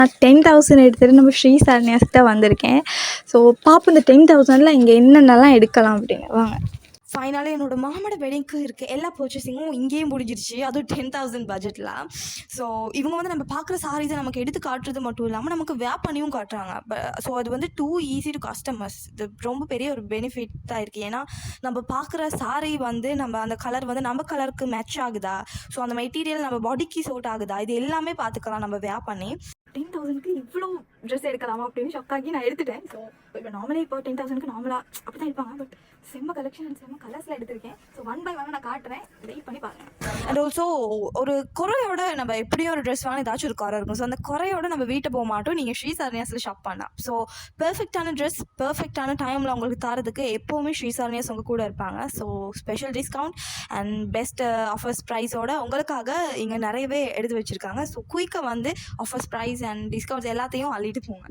நான் 10,000 எடுத்துகிட்டு நம்ம ஸ்ரீ சரண்யாஸ்க்கு தான் வந்திருக்கேன். ஸோ பார்ப்போம் இந்த 10,000ல் இங்கே என்னென்னலாம் எடுக்கலாம் அப்படின்னு. வாங்க. ஃபைனலாக என்னோட மாமோட வெட்டிங்க்கு இருக்க எல்லா பர்ச்சேசிங்கும் இங்கேயும் முடிஞ்சிருச்சு. அதுவும் 10,000 பட்ஜெட்டில். ஸோ இவங்க வந்து நம்ம பார்க்குற சாரீஸை நமக்கு எடுத்து காட்டுறது மட்டும் இல்லாமல் நமக்கு வேர் பண்ணியும் காட்டுறாங்க. ஸோ அது வந்து டூ ஈஸி டு கஸ்டமர்ஸ். இது ரொம்ப பெரிய ஒரு பெனிஃபிட்டாக இருக்குது. ஏன்னா நம்ம பார்க்குற சாரீ வந்து நம்ம அந்த கலர் வந்து நம்ம கலருக்கு மேட்ச் ஆகுதா, ஸோ அந்த மெட்டீரியல் நம்ம பாடிக்கு சூட் ஆகுதா, இது எல்லாமே பார்த்துக்கலாம் நம்ம வேர் பண்ணி. 10,000க்கு இவ்வளோ ட்ரெஸ் எடுக்கலாமா அப்படின்னு ஷாக்காகி நான் எடுத்துட்டேன். ஸோ இப்போ நார்மலாக இப்போ 10,000க்கு நார்மலாக அப்படி தான் எடுப்பாங்க. பட் செம்ம கலெக்ஷன் அண்ட் செம்ம கலர்ஸில் எடுத்திருக்கேன். ஸோ 1 by 1 நான் காட்டுறேன், வெயிட் பண்ணி பாருங்கள். அண்ட் ஆல்சோ ஒரு குறையோட நம்ம எப்படியும் ஒரு ட்ரெஸ் வாங்க ஏதாச்சும் ஒரு குறை இருக்கும். ஸோ அந்த குறையோட நம்ம வீட்டை போக மாட்டோம். நீங்கள் ஸ்ரீ சரண்யாஸில் ஷாப் பண்ணலாம். ஸோ பெர்ஃபெக்டான ட்ரெஸ் பெர்ஃபெக்டான டைமில் உங்களுக்கு தரதுக்கு எப்போவுமே ஸ்ரீ சரண்யாஸ் உங்கள் கூட இருப்பாங்க. So special discount and best offers ப்ரைஸோட உங்களுக்காக இங்கே நிறையவே எடுத்து வச்சுருக்காங்க. ஸோ குயிக்காக வந்து ஆஃபர்ஸ் ப்ரைஸ் அண்ட் டிஸ்கவுண்ட்ஸ் எல்லாத்தையும் அள்ளிட்டு போங்க.